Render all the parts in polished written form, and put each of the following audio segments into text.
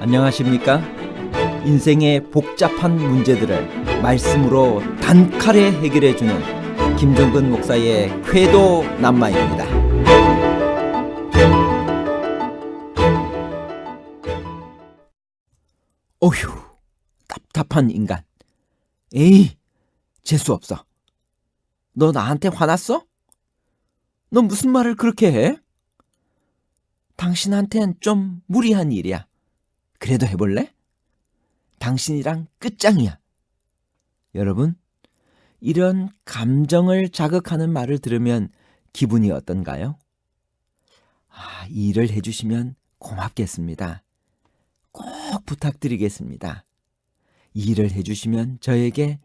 안녕하십니까? 인생의 복잡한 문제들을 말씀으로 단칼에 해결해주는 김종근 목사의 회도 남마입니다. 어휴, 답답한 인간. 에이, 재수없어. 너 나한테 화났어? 너 무슨 말을 그렇게 해? 당신한텐 좀 무리한 일이야. 그래도 해볼래? 당신이랑 끝장이야. 여러분, 이런 감정을 자극하는 말을 들으면 기분이 어떤가요? 이 일을 해주시면 고맙겠습니다. 꼭 부탁드리겠습니다. 이 일을 해주시면 저에게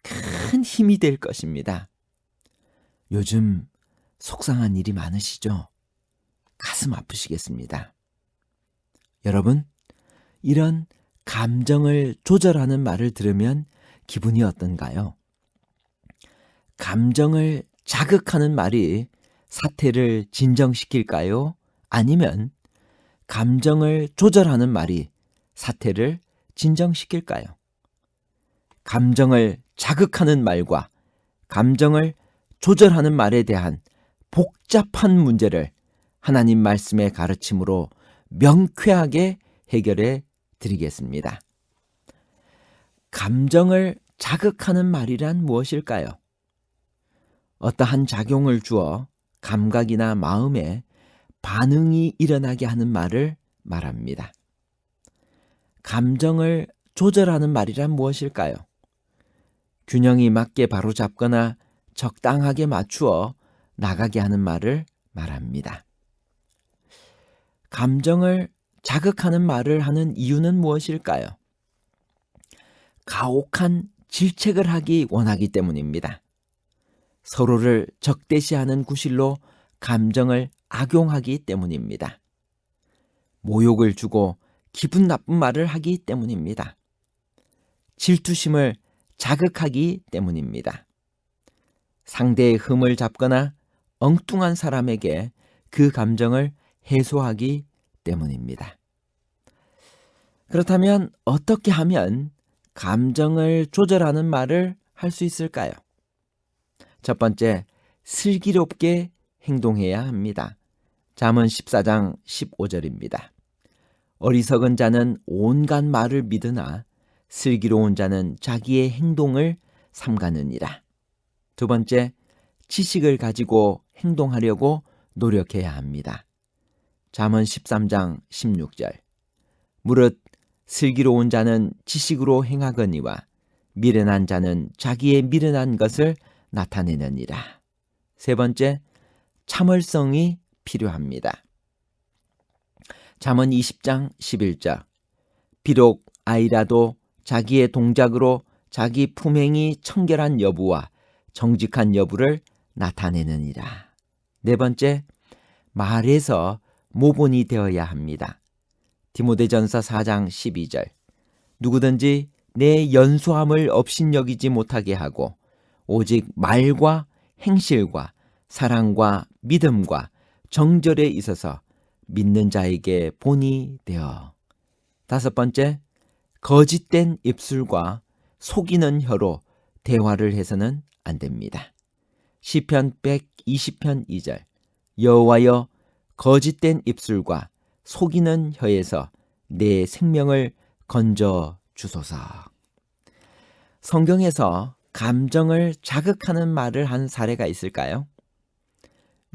큰 힘이 될 것입니다. 요즘 속상한 일이 많으시죠? 가슴 아프시겠습니다. 여러분, 이런 감정을 조절하는 말을 들으면 기분이 어떤가요? 감정을 자극하는 말이 사태를 진정시킬까요? 아니면 감정을 조절하는 말이 사태를 진정시킬까요? 감정을 자극하는 말과 감정을 조절하는 말에 대한 복잡한 문제를 하나님 말씀의 가르침으로 명쾌하게 해결해 드리겠습니다. 감정을 자극하는 말이란 무엇일까요? 어떠한 작용을 주어 감각이나 마음에 반응이 일어나게 하는 말을 말합니다. 감정을 조절하는 말이란 무엇일까요? 균형이 맞게 바로잡거나 적당하게 맞추어 나가게 하는 말을 말합니다. 감정을 자극하는 말을 하는 이유는 무엇일까요? 가혹한 질책을 하기 원하기 때문입니다. 서로를 적대시하는 구실로 감정을 악용하기 때문입니다. 모욕을 주고 기분 나쁜 말을 하기 때문입니다. 질투심을 자극하기 때문입니다. 상대의 흠을 잡거나 엉뚱한 사람에게 그 감정을 해소하기 때문입니다. 그렇다면 어떻게 하면 감정을 조절하는 말을 할 수 있을까요? 첫 번째, 슬기롭게 행동해야 합니다. 잠언 14장 15절입니다. 어리석은 자는 온갖 말을 믿으나 슬기로운 자는 자기의 행동을 삼가느니라. 두 번째, 지식을 가지고 행동하려고 노력해야 합니다. 잠언 13장 16절. 무릇 슬기로운 자는 지식으로 행하거니와 미련한 자는 자기의 미련한 것을 나타내느니라. 세 번째, 참을성이 필요합니다. 잠언 20장 11절. 비록 아이라도 자기의 동작으로 자기 품행이 청결한 여부와 정직한 여부를 나타내느니라. 네 번째, 말에서 모본이 되어야 합니다. 디모데전서 4장 12절. 누구든지 내 연소함을 업신여기지 못하게 하고 오직 말과 행실과 사랑과 믿음과 정절에 있어서 믿는 자에게 본이 되어. 다섯 번째, 거짓된 입술과 속이는 혀로 대화를 해서는 안 됩니다. 시편 120편 2절. 여호와여, 거짓된 입술과 속이는 혀에서 내 생명을 건져 주소서. 성경에서 감정을 자극하는 말을 한 사례가 있을까요?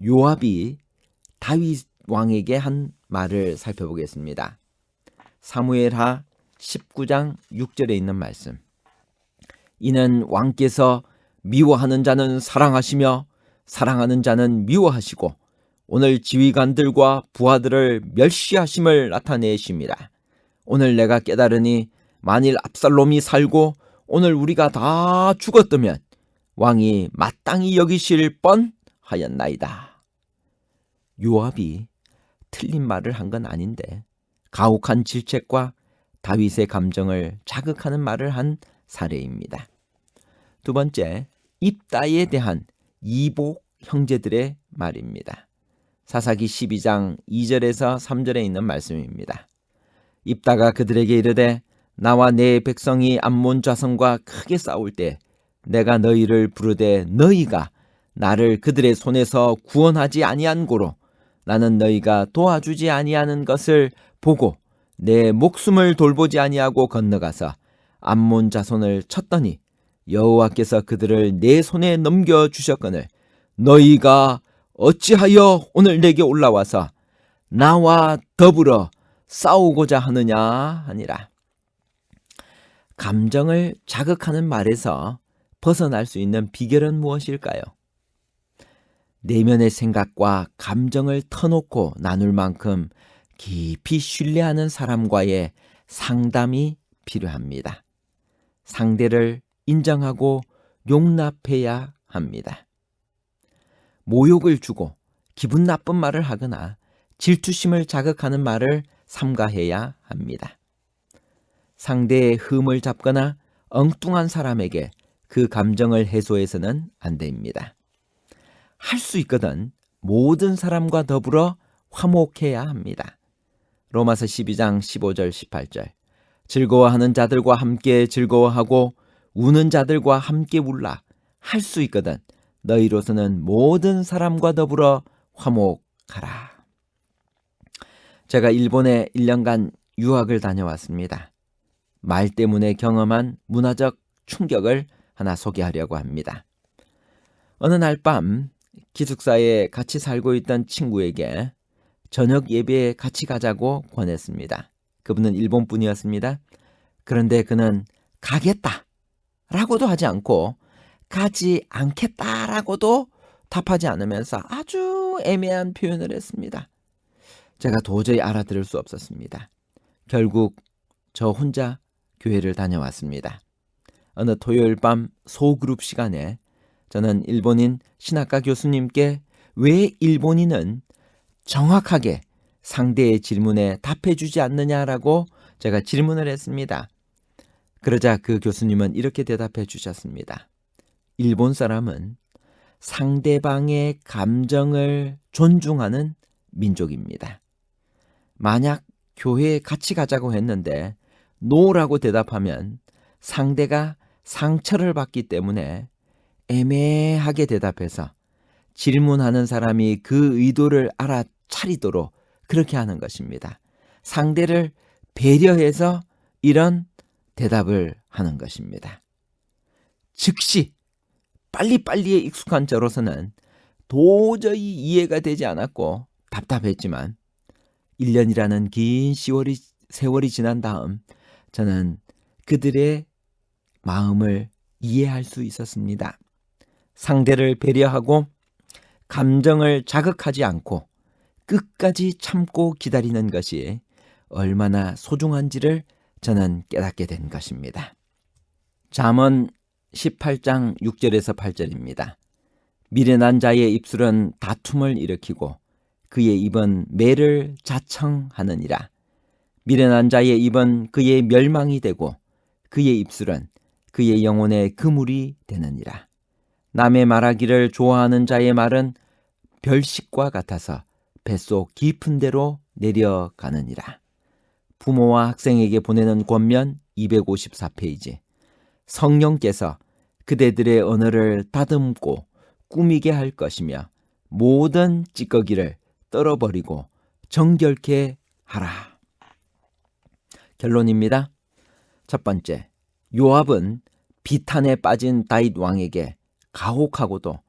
요압이 다윗 왕에게 한 말을 살펴보겠습니다. 사무엘하 19장 6절에 있는 말씀. 이는 왕께서 미워하는 자는 사랑하시며 사랑하는 자는 미워하시고 오늘 지휘관들과 부하들을 멸시하심을 나타내심이라. 오늘 내가 깨달으니 만일 압살롬이 살고 오늘 우리가 다 죽었다면 왕이 마땅히 여기실 뻔하였나이다. 요압이 틀린 말을 한 건 아닌데 가혹한 질책과 다윗의 감정을 자극하는 말을 한 사례입니다. 두 번째, 입다에 대한 이복 형제들의 말입니다. 사사기 12장 2절에서 3절에 있는 말씀입니다. 입다가 그들에게 이르되 나와 내 백성이 암몬 자손과 크게 싸울 때 내가 너희를 부르되 너희가 나를 그들의 손에서 구원하지 아니한 고로 나는 너희가 도와주지 아니하는 것을 보고 내 목숨을 돌보지 아니하고 건너가서 암몬 자손을 쳤더니 여호와께서 그들을 내 손에 넘겨주셨거늘 너희가 어찌하여 오늘 내게 올라와서 나와 더불어 싸우고자 하느냐 하니라. 감정을 자극하는 말에서 벗어날 수 있는 비결은 무엇일까요? 내면의 생각과 감정을 터놓고 나눌 만큼 깊이 신뢰하는 사람과의 상담이 필요합니다. 상대를 인정하고 용납해야 합니다. 모욕을 주고 기분 나쁜 말을 하거나 질투심을 자극하는 말을 삼가해야 합니다. 상대의 흠을 잡거나 엉뚱한 사람에게 그 감정을 해소해서는 안 됩니다. 할 수 있거든 모든 사람과 더불어 화목해야 합니다. 로마서 12장 15절 18절 즐거워하는 자들과 함께 즐거워하고 우는 자들과 함께 울라. 할 수 있거든 너희로서는 모든 사람과 더불어 화목하라. 제가 일본에 1년간 유학을 다녀왔습니다. 말 때문에 경험한 문화적 충격을 하나 소개하려고 합니다. 어느 날 밤 기숙사에 같이 살고 있던 친구에게 저녁 예배에 같이 가자고 권했습니다. 그분은 일본 분이었습니다. 그런데 그는 가겠다 라고도 하지 않고 가지 않겠다라고도 답하지 않으면서 아주 애매한 표현을 했습니다. 제가 도저히 알아들을 수 없었습니다. 결국 저 혼자 교회를 다녀왔습니다. 어느 토요일 밤 소그룹 시간에 저는 일본인 신학과 교수님께 왜 일본인은 정확하게 상대의 질문에 답해주지 않느냐라고 제가 질문을 했습니다. 그러자 그 교수님은 이렇게 대답해 주셨습니다. 일본 사람은 상대방의 감정을 존중하는 민족입니다. 만약 교회에 같이 가자고 했는데 노라고 대답하면 상대가 상처를 받기 때문에 애매하게 대답해서 질문하는 사람이 그 의도를 알아차리도록 그렇게 하는 것입니다. 상대를 배려해서 이런 대답을 하는 것입니다. 즉시 빨리빨리에 익숙한 저로서는 도저히 이해가 되지 않았고 답답했지만 1년이라는 긴 세월이 지난 다음 저는 그들의 마음을 이해할 수 있었습니다. 상대를 배려하고 감정을 자극하지 않고 끝까지 참고 기다리는 것이 얼마나 소중한지를 저는 깨닫게 된 것입니다. 잠언 18장 6절에서 8절입니다. 미련한 자의 입술은 다툼을 일으키고 그의 입은 매를 자청하느니라. 미련한 자의 입은 그의 멸망이 되고 그의 입술은 그의 영혼의 그물이 되느니라. 남의 말하기를 좋아하는 자의 말은 별식과 같아서 뱃속 깊은 데로 내려가느니라. 부모와 학생에게 보내는 권면 254페이지. 성령께서 그대들의 언어를 다듬고 꾸미게 할 것이며 모든 찌꺼기를 떨어버리고 정결케 하라. 결론입니다. 첫 번째, 요압은 비탄에 빠진 다윗 왕에게 가혹하고도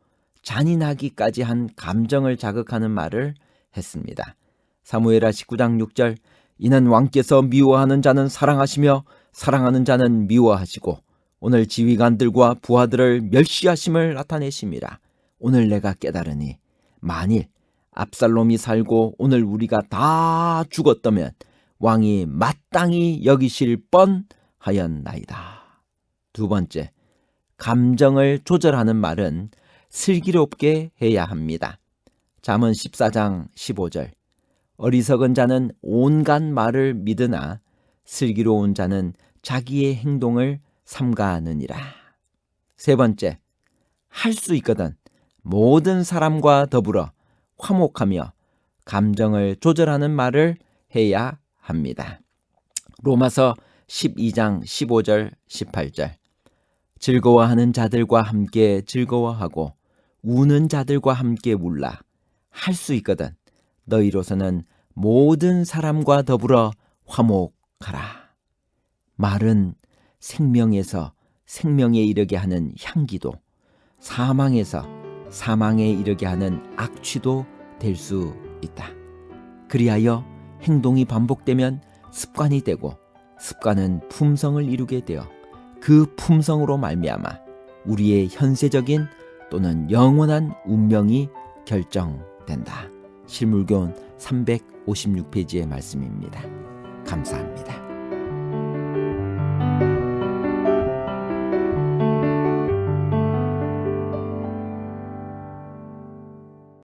잔인하기까지 한 감정을 자극하는 말을 했습니다. 사무엘하 19장 6절 이는 왕께서 미워하는 자는 사랑하시며 사랑하는 자는 미워하시고 오늘 지휘관들과 부하들을 멸시하심을 나타내심이라. 오늘 내가 깨달으니 만일 압살롬이 살고 오늘 우리가 다 죽었다면 왕이 마땅히 여기실 뻔하였나이다. 두 번째, 감정을 조절하는 말은 슬기롭게 해야 합니다. 잠언 14장 15절 어리석은 자는 온갖 말을 믿으나 슬기로운 자는 자기의 행동을 삼가느니라. 세 번째, 할 수 있거든 모든 사람과 더불어 화목하며 감정을 조절하는 말을 해야 합니다. 로마서 12장 15절 18절. 즐거워하는 자들과 함께 즐거워하고 우는 자들과 함께 울라. 할 수 있거든 너희로서는 모든 사람과 더불어 화목하라. 말은 생명에서 생명에 이르게 하는 향기도, 사망에서 사망에 이르게 하는 악취도 될 수 있다. 그리하여 행동이 반복되면 습관이 되고, 습관은 품성을 이루게 되어 그 품성으로 말미암아 우리의 현세적인 또는 영원한 운명이 결정된다. 실물교훈 356페이지의 말씀입니다. 감사합니다.